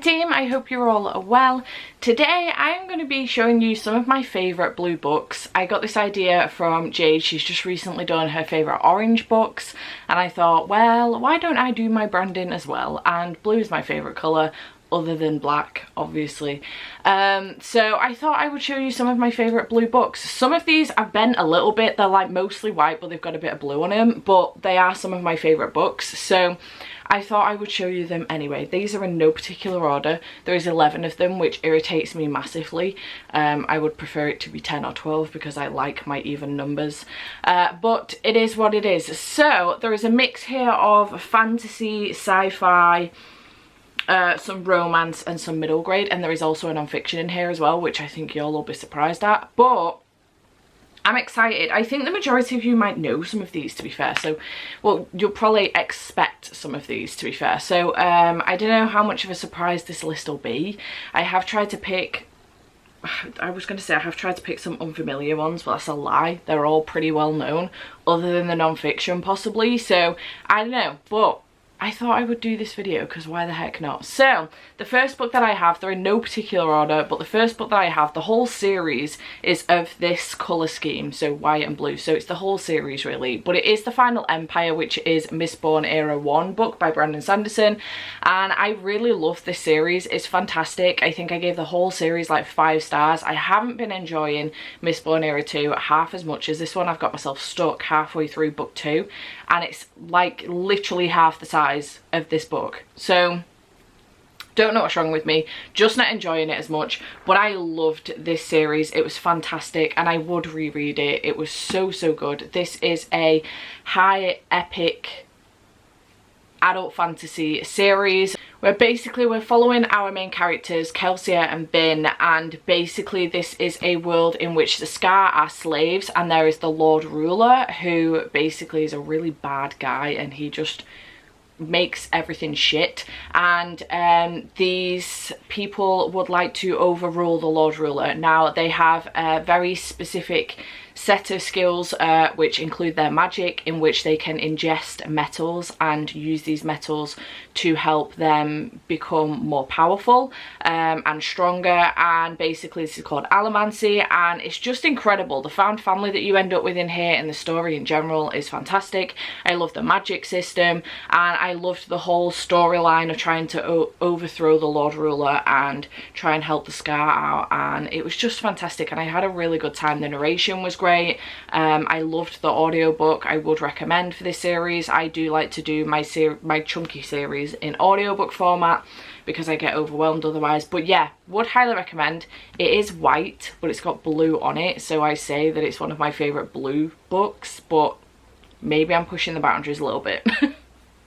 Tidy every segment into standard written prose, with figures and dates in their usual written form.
team, I hope you're all well. Today I'm going to be showing you some of my favourite blue books. I got this idea from Jade. She's just recently done her favourite orange books and I thought, well, why don't I do my branding as well? And blue is my favourite colour, other than black, obviously. So I thought I would show you some of my favourite blue books. Some of these I've bent a little bit. They're like mostly white, but they've got a bit of blue on them, but they are some of my favourite books. So I thought I would show you them anyway. These are in no particular order. There is 11 of them, which irritates me massively. I would prefer it to be 10 or 12 because I like my even numbers. But it is what it is. So there is a mix here of fantasy, sci-fi, some romance and some middle grade, and there is also a non-fiction in here as well, which I think you'll all be surprised at, but I'm excited. I think the majority of you might know some of these, to be fair, so well, you'll probably expect some of these, to be fair. So I don't know how much of a surprise this list will be. I have tried to pick, I was going to say I have tried to pick some unfamiliar ones, but that's a lie. They're all pretty well known, other than the non-fiction possibly, so I don't know, but I thought I would do this video because why the heck not? So the first book that I have, they're in no particular order, but the first book that I have, the whole series is of this colour scheme, so white and blue, so it's the whole series really, but it is The Final Empire, which is Mistborn Era 1 book by Brandon Sanderson, and I really love this series. It's fantastic. I think I gave the whole series like 5 stars. I haven't been enjoying Mistborn Era 2 half as much as this one. I've got myself stuck halfway through book 2 and it's like literally half the size of this book, so don't know what's wrong with me, just not enjoying it as much. But I loved this series. It was fantastic and I would reread it. It was so good. This is a high epic adult fantasy series where basically we're following our main characters, Kelsier and Bin, and basically this is a world in which the Scar are slaves and there is the Lord Ruler, who basically is a really bad guy and he just makes everything shit, and these people would like to overrule the Lord Ruler. Now they have a very specific set of skills which include their magic, in which they can ingest metals and use these metals to help them become more powerful and stronger, and basically this is called allomancy, and it's just incredible. The found family that you end up with in here and the story in general is fantastic. I love the magic system and I loved the whole storyline of trying to overthrow the Lord Ruler and try and help the Scar out, and it was just fantastic and I had a really good time. The narration was great. I loved the audiobook. I would recommend for this series. I do like to do my chunky series in audiobook format because I get overwhelmed otherwise, but yeah, would highly recommend. It is white but it's got blue on it, so I say that it's one of my favourite blue books, but maybe I'm pushing the boundaries a little bit.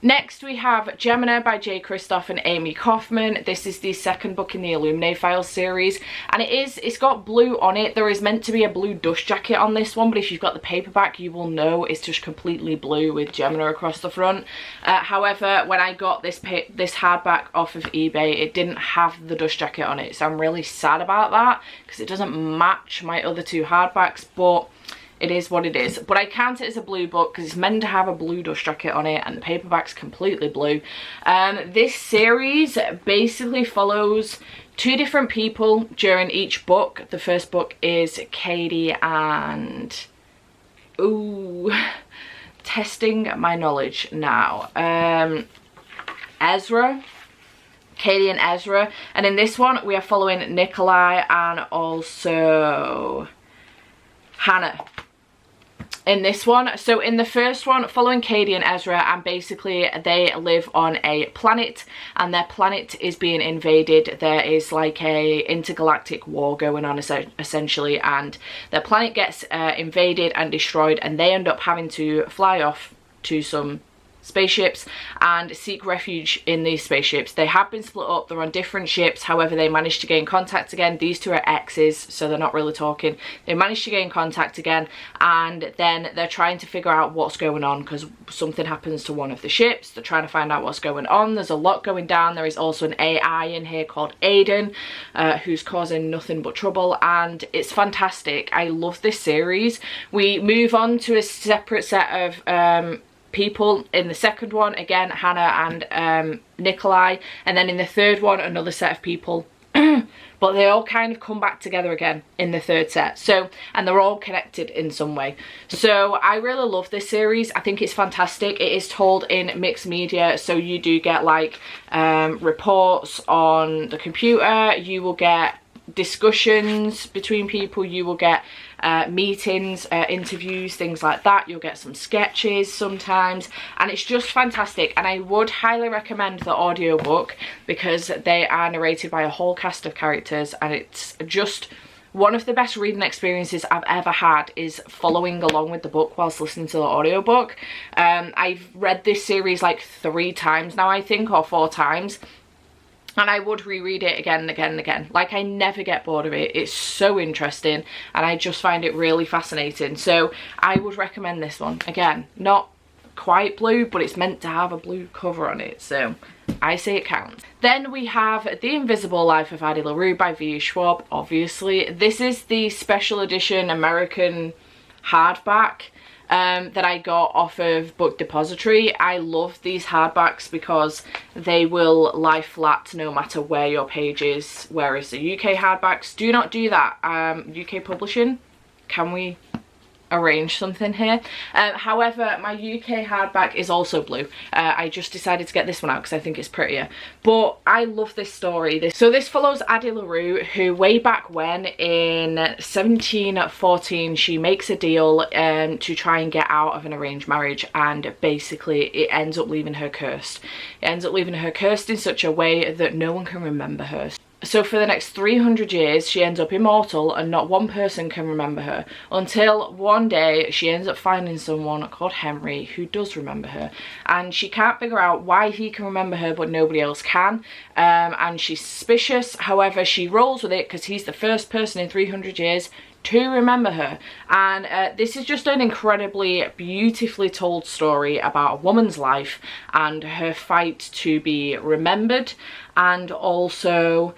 Next we have Gemina by J. Kristoff and Amy Kaufman. This is the second book in the Illuminae Files series, and it's got blue on it. There is meant to be a blue dust jacket on this one, but if you've got the paperback you will know it's just completely blue with Gemina across the front. However, when I got this hardback off of eBay, it didn't have the dust jacket on it, so I'm really sad about that because it doesn't match my other 2 hardbacks, but it is what it is. But I count it as a blue book because it's meant to have a blue dust jacket on it and the paperback's completely blue. This series basically follows 2 different people during each book. The first book is Katie and... ooh, testing my knowledge now. Ezra. Katie and Ezra. And in this one we are following Nikolai and also Hannah. In this one, so in the first one, following Katie and Ezra, and basically they live on a planet and their planet is being invaded. There is like a intergalactic war going on essentially, and their planet gets invaded and destroyed, and they end up having to fly off to some spaceships and seek refuge in these spaceships. They have been split up, they're on different ships, however they managed to gain contact again. These 2 are exes, so they're not really talking. They managed to gain contact again, and then they're trying to figure out what's going on because something happens to one of the ships. They're trying to find out what's going on. There's a lot going down. There is also an AI in here called Aiden, who's causing nothing but trouble, and it's fantastic. I love this series. We move on to a separate set of people. In the second one, again, Hannah and Nikolai, and then in the third one, another set of people. But they all kind of come back together again in the third set. So, and they're all connected in some way. So I really love this series. I think it's fantastic. It is told in mixed media. So you do get like reports on the computer. You will get discussions between people. You will get meetings, interviews, things like that. You'll get some sketches sometimes, and it's just fantastic. And I would highly recommend the audiobook because they are narrated by a whole cast of characters, and it's just one of the best reading experiences I've ever had, is following along with the book whilst listening to the audiobook. I've read this series like 3 times now, I think, or 4 times. And I would reread it again and again and again. Like, I never get bored of it. It's so interesting, and I just find it really fascinating. So I would recommend this one. Again, not quite blue, but it's meant to have a blue cover on it, so I say it counts. Then we have The Invisible Life of Addy LaRue by V. Schwab, obviously. This is the special edition American hardback that I got off of Book Depository. I love these hardbacks because they will lie flat no matter where your page is, whereas the UK hardbacks do not do that. UK publishing, can we arrange something here? However, my UK hardback is also blue. I just decided to get this one out because I think it's prettier, but I love this story. So this follows Addy LaRue, who way back when in 1714 she makes a deal to try and get out of an arranged marriage, and basically it ends up leaving her cursed. It ends up leaving her cursed in such a way that no one can remember her. So for the next 300 years, she ends up immortal and not one person can remember her, until one day she ends up finding someone called Henry who does remember her, and she can't figure out why he can remember her but nobody else can, and she's suspicious. However, she rolls with it because he's the first person in 300 years to remember her. And this is just an incredibly beautifully told story about a woman's life and her fight to be remembered, and also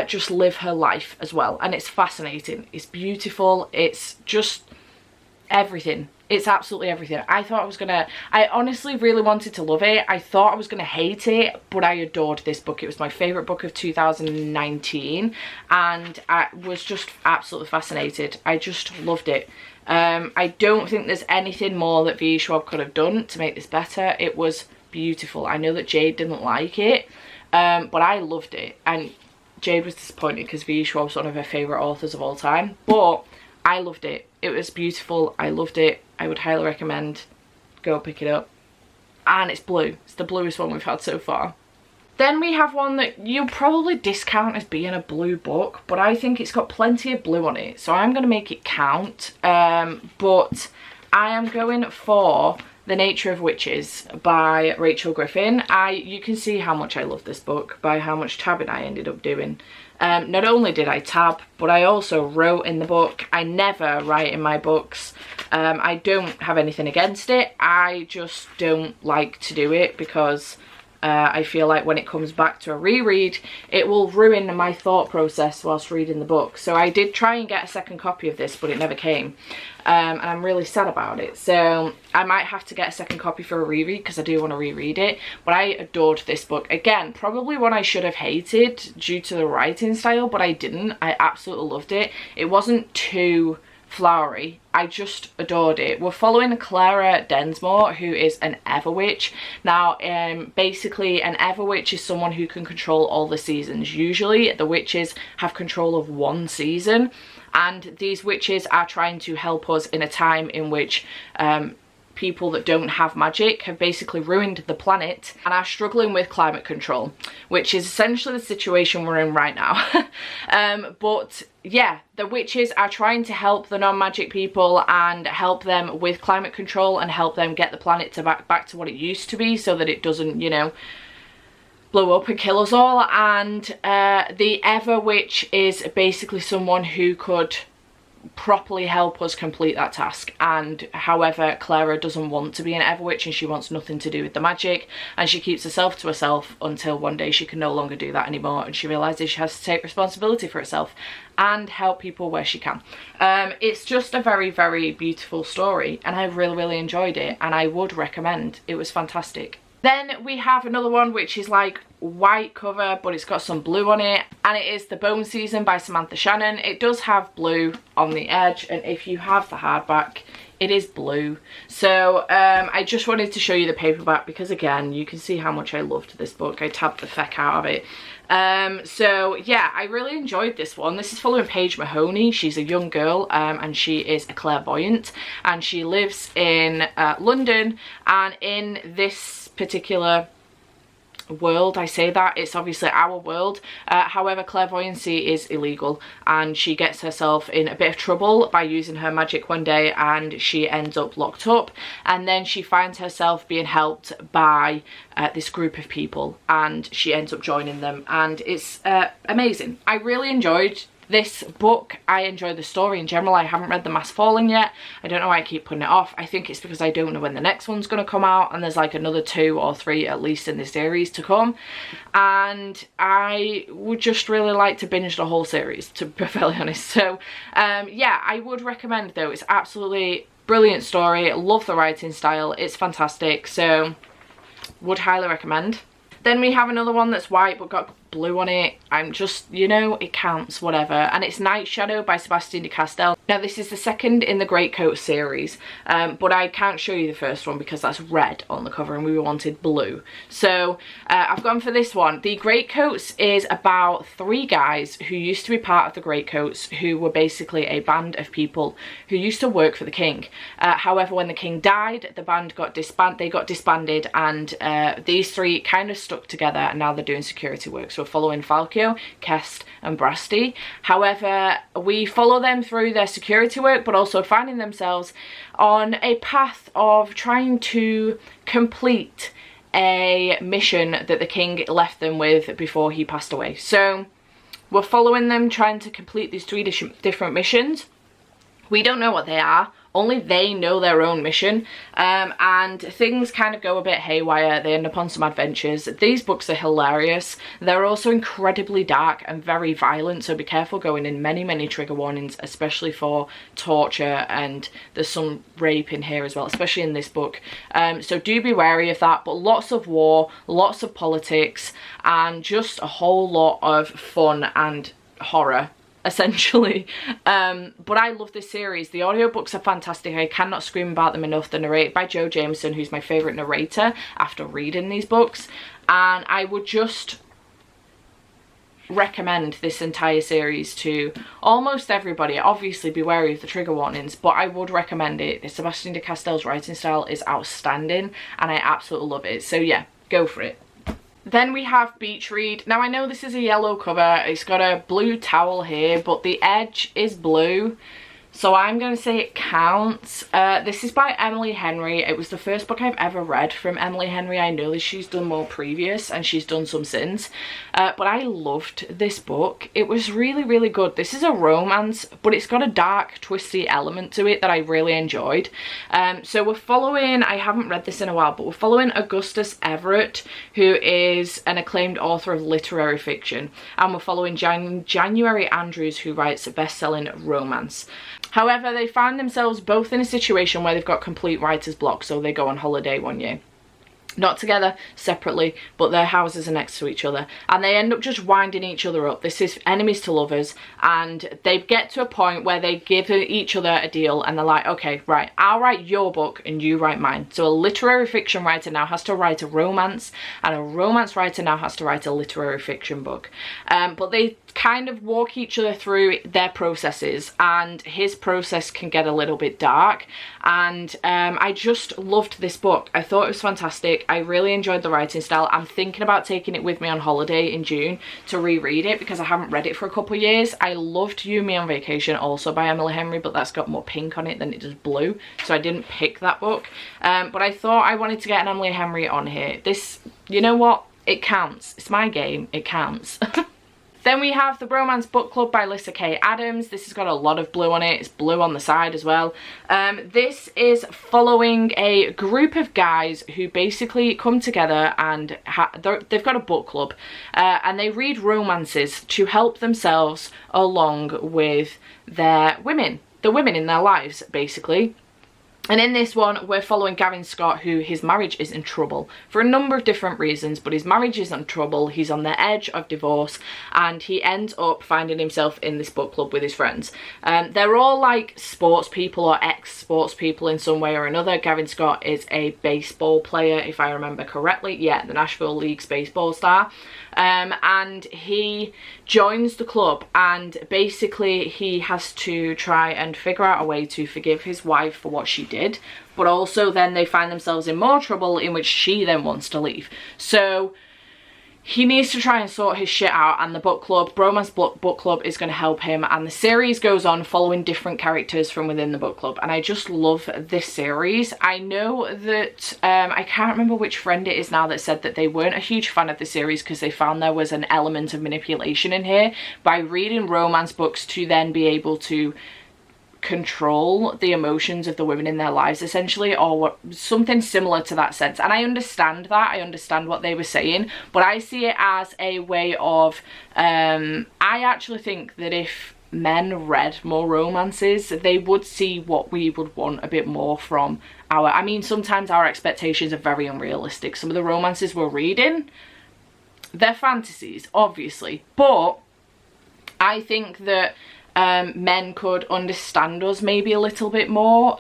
just live her life as well. And it's fascinating, it's beautiful, it's just everything. It's absolutely everything. I honestly really wanted to love it. I thought I was gonna hate it, but I adored this book. It was my favorite book of 2019, and I was just absolutely fascinated. I just loved it. I don't think there's anything more that V. Schwab could have done to make this better. It was beautiful. I know that Jade didn't like it, but I loved it, and Jade was disappointed because V. Schwab's one of her favourite authors of all time, but I loved it. It was beautiful. I loved it. I would highly recommend go pick it up. And it's blue. It's the bluest one we've had so far. Then we have one that you'll probably discount as being a blue book, but I think it's got plenty of blue on it, so I'm going to make it count. But I am going for The Nature of Witches by Rachel Griffin. You can see how much I love this book by how much tabbing I ended up doing. Not only did I tab, but I also wrote in the book. I never write in my books. I don't have anything against it. I just don't like to do it because I feel like when it comes back to a reread, it will ruin my thought process whilst reading the book. So I did try and get a second copy of this, but it never came. And I'm really sad about it. So I might have to get a second copy for a reread because I do want to reread it. But I adored this book. Again, probably one I should have hated due to the writing style, but I didn't. I absolutely loved it. It wasn't too flowery. I just adored it. We're following Clara Densmore, who is an Everwitch. Now, basically an Everwitch is someone who can control all the seasons. Usually the witches have control of one season, and these witches are trying to help us in a time in which people that don't have magic have basically ruined the planet and are struggling with climate control, which is essentially the situation we're in right now. But yeah, the witches are trying to help the non-magic people and help them with climate control and help them get the planet to back to what it used to be, so that it doesn't, you know, blow up and kill us all. And the Everwitch is basically someone who could properly help us complete that task. And however, Clara doesn't want to be an Everwitch and she wants nothing to do with the magic, and she keeps herself to herself until one day she can no longer do that anymore, and she realizes she has to take responsibility for herself and help people where she can. It's just a very, very beautiful story, and I really enjoyed it, and I would recommend. It was fantastic. Then we have another one which is like white cover, but it's got some blue on it, and it is The Bone Season by Samantha Shannon. It does have blue on the edge, and if you have the hardback, it is blue. So I just wanted to show you the paperback because, again, you can see how much I loved this book. I tabbed the feck out of it. So yeah, I really enjoyed this one. This is following Paige Mahoney. She's a young girl, and she is a clairvoyant, and she lives in London, and in this particular world, I say that, it's obviously our world, however, clairvoyancy is illegal, and she gets herself in a bit of trouble by using her magic one day, and she ends up locked up, and then she finds herself being helped by this group of people, and she ends up joining them, and it's amazing. I really enjoyed this book. I enjoy the story in general. I haven't read The Mask Falling yet. I don't know why I keep putting it off. I think it's because I don't know when the next one's going to come out, and there's like another 2 or 3 at least in this series to come, and I would just really like to binge the whole series, to be fairly honest. So yeah, I would recommend though. It's absolutely brilliant story. Love the writing style. It's fantastic, so would highly recommend. Then we have another one that's white but got blue on it. I'm just, you know, it counts, whatever. And it's Night Shadow by Sebastian de Castell. Now this is the second in the Greatcoat series, but I can't show you the first one because that's red on the cover and we wanted blue. So I've gone for this one. The Greatcoats is about 3 guys who used to be part of the Greatcoats, who were basically a band of people who used to work for the king. However, when the king died, the band got disbanded, and these 3 kind of stuck together, and now they're doing security work. So we're following Falco, Kest and Brasti. However, we follow them through their security work, but also finding themselves on a path of trying to complete a mission that the king left them with before he passed away. So we're following them trying to complete these 3 different missions. We don't know what they are. Only they know their own mission, and things kind of go a bit haywire. They end up on some adventures. These books are hilarious. They're also incredibly dark and very violent, so be careful going in. Many trigger warnings, especially for torture, and there's some rape in here as well, especially in this book. So do be wary of that, but lots of war, lots of politics, and just a whole lot of fun and horror, essentially. But I love this series. The audiobooks are fantastic. I cannot scream about them enough. They're narrated by Joe Jameson, who's my favourite narrator after reading these books, and I would just recommend this entire series to almost everybody. Obviously be wary of the trigger warnings, but I would recommend it. Sebastian de Castell's writing style is outstanding, and I absolutely love it. So yeah, go for it. Then we have Beach Read. Now I know this is a yellow cover, it's got a blue towel here, but the edge is blue, so I'm going to say it counts. This is by Emily Henry. It was the first book I've ever read from Emily Henry. I know that she's done more previous, and she's done some since, but I loved this book. It was really good. This is a romance, but it's got a dark, twisty element to it that I really enjoyed. So we're following, I haven't read this in a while, but we're following Augustus Everett, who is an acclaimed author of literary fiction, and we're following January Andrews, who writes a best-selling romance. However, they find themselves both in a situation where they've got complete writer's block, so they go on holiday one year. Not together, separately, but their houses are next to each other, and they end up just winding each other up. This is enemies to lovers, and they get to a point where they give each other a deal, and they're like, okay, right, I'll write your book and you write mine. So a literary fiction writer now has to write a romance, and a romance writer now has to write a literary fiction book. But they kind of walk each other through their processes, and his process can get a little bit dark, and I just loved this book. I thought it was fantastic. I really enjoyed the writing style. I'm thinking about taking it with me on holiday in June to reread it because I haven't read it for a couple of years. I loved You and Me on Vacation, also by Emily Henry, but that's got more pink on it than it does blue, so I didn't pick that book. But I thought I wanted to get an Emily Henry on here. This, you know what, it counts. It's my game, it counts. Then we have the Bromance Book Club by Lyssa Kay Adams. This has got a lot of blue on it. It's blue on the side as well. This is following a group of guys who basically come together and they've got a book club, and they read romances to help themselves along with their women, the women in their lives, basically. And in this one, we're following Gavin Scott, who his marriage is in trouble for a number of different reasons, but his marriage is in trouble. He's on the edge of divorce, and he ends up finding himself in this book club with his friends. They're all like sports people or ex-sports people in some way or another. Gavin Scott is a baseball player, if I remember correctly. Yeah, the Nashville League's baseball star. And he joins the club, and basically he has to try and figure out a way to forgive his wife for what she did, but also then they find themselves in more trouble in which she then wants to leave. So he needs to try and sort his shit out, and the book club, Bromance Book Club, is going to help him, and the series goes on following different characters from within the book club, and I just love this series. I know that I can't remember which friend it is now that said that they weren't a huge fan of the series because they found there was an element of manipulation in here by reading romance books to then be able to control the emotions of the women in their lives, essentially, or something similar to that sense. And I understand that, I understand what they were saying, but I see it as a way of I actually think that if men read more romances, they would see what we would want a bit more from our, I mean, sometimes our expectations are very unrealistic. Some of the romances we're reading, they're fantasies, obviously, but I think that men could understand us maybe a little bit more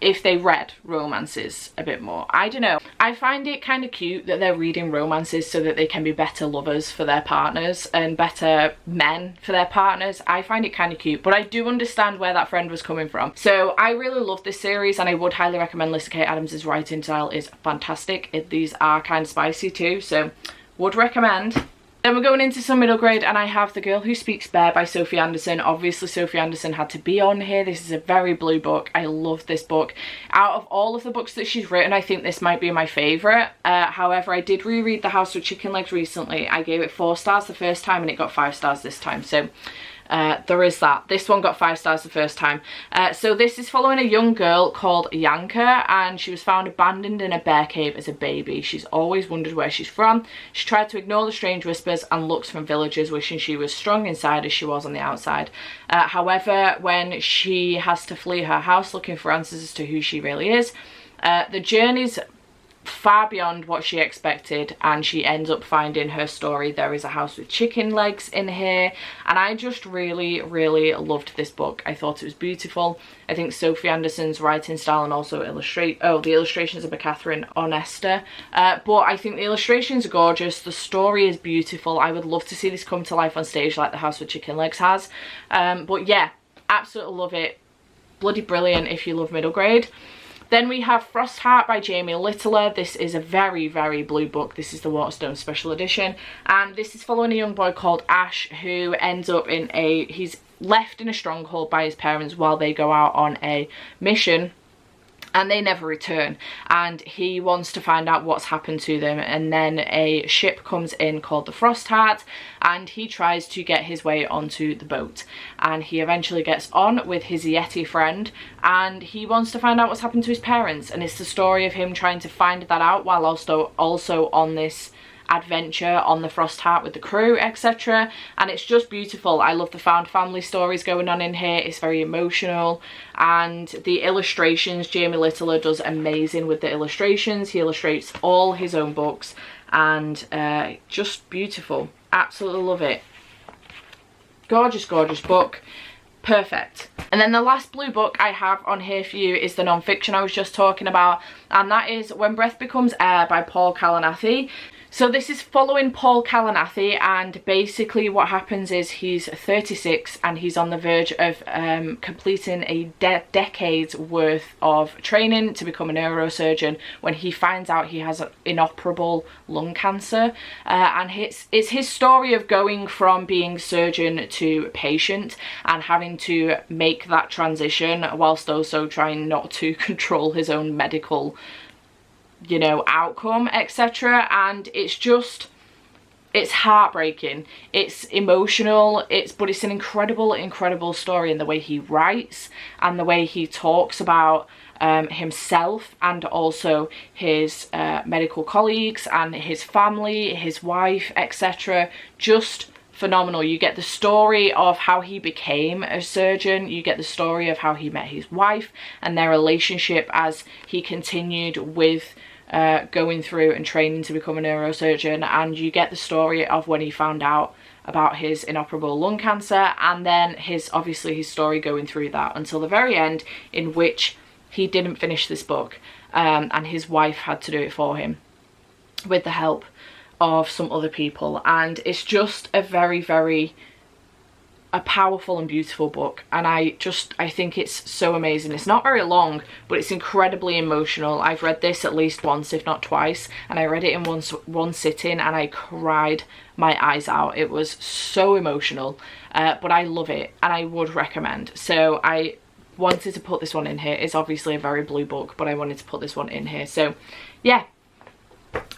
if they read romances a bit more. I don't know. I find it kind of cute that they're reading romances so that they can be better lovers for their partners and better men for their partners. I find it kind of cute, but I do understand where that friend was coming from. So I really love this series, and I would highly recommend Lyssa Kay Adams' writing style is fantastic. These are kind of spicy too, so would recommend. Then we're going into some middle grade, and I have The Girl Who Speaks Bear by Sophie Anderson. Obviously Sophie Anderson had to be on here. This is a very blue book. I love this book. Out of all of the books that she's written, I think this might be my favourite. However, I did reread The House with Chicken Legs recently. I gave it 4 stars the first time and it got 5 stars this time, so there is that. This one got 5 stars the first time. So this is following a young girl called Yanka, and she was found abandoned in a bear cave as a baby. She's always wondered where she's from. She tried to ignore the strange whispers and looks from villagers, wishing she was strong inside as she was on the outside. However, when she has to flee her house looking for answers as to who she really is, the journey's far beyond what she expected, and she ends up finding her story. There is a house with chicken legs in here, and I just really loved this book. I thought it was beautiful. I think Sophie Anderson's writing style and also the illustrations are by Catherine Onesta, but I think the illustrations are gorgeous. The story is beautiful. I would love to see this come to life on stage like The House with Chicken Legs has. But yeah, absolutely love it. Bloody brilliant if you love middle grade. Then we have Frost Heart by Jamie Littler. This is a very blue book. This is the Waterstone special edition, and this is following a young boy called Ash who ends up in he's left in a stronghold by his parents while they go out on a mission, and they never return, and he wants to find out what's happened to them. And then a ship comes in called the Frost Heart, and he tries to get his way onto the boat, and he eventually gets on with his Yeti friend, and he wants to find out what's happened to his parents, and it's the story of him trying to find that out while also on this adventure on the Frost Heart with the crew, etc. And it's just beautiful. I love the found family stories going on in here. It's very emotional, and the illustrations, Jamie Littler does amazing with the illustrations. He illustrates all his own books, and just beautiful. Absolutely love it. Gorgeous book. Perfect. And then the last blue book I have on here for you is the non-fiction I was just talking about, and that is When Breath Becomes Air by Paul Kalanithi. So this is following Paul Kalanithi, and basically what happens is he's 36 and he's on the verge of completing a decade's worth of training to become a neurosurgeon when he finds out he has inoperable lung cancer, and it's his story of going from being surgeon to patient and having to make that transition whilst also trying not to control his own medical, you know, outcome, etc. And it's just it's heartbreaking, it's emotional, but it's an incredible story in the way he writes and the way he talks about himself and also his medical colleagues and his family, his wife, etc. Just phenomenal. You get the story of how he became a surgeon, you get the story of how he met his wife and their relationship as he continued with going through and training to become a neurosurgeon, and you get the story of when he found out about his inoperable lung cancer, and then obviously his story going through that until the very end, in which he didn't finish this book and his wife had to do it for him with the help of some other people. And it's just a very powerful and beautiful book, and I think it's so amazing. It's not very long, but it's incredibly emotional. I've read this at least once, if not twice, and I read it in one sitting and I cried my eyes out. It was so emotional, but I love it and I would recommend. So I wanted to put this one in here. It's obviously a very blue book, but I wanted to put this one in here. So yeah,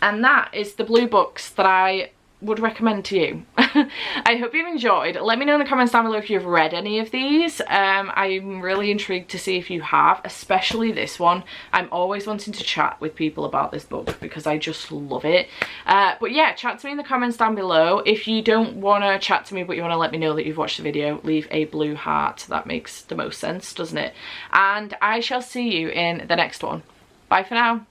and that is the blue books that I would recommend to you. I hope you've enjoyed. Let me know in the comments down below if you've read any of these. I'm really intrigued to see if you have, especially this one. I'm always wanting to chat with people about this book because I just love it. But yeah, chat to me in the comments down below. If you don't want to chat to me but you want to let me know that you've watched the video, leave a blue heart. That makes the most sense, doesn't it? And I shall see you in the next one. Bye for now.